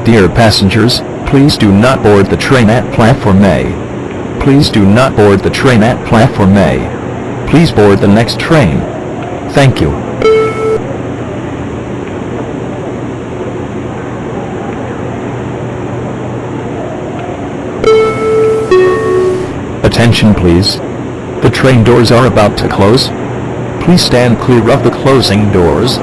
Dear passengers, please do not board the train at platform A. Please do not board the train at platform A. Please board the next train. Thank you. Attention please. The train doors are about to close. Please stand clear of the closing doors.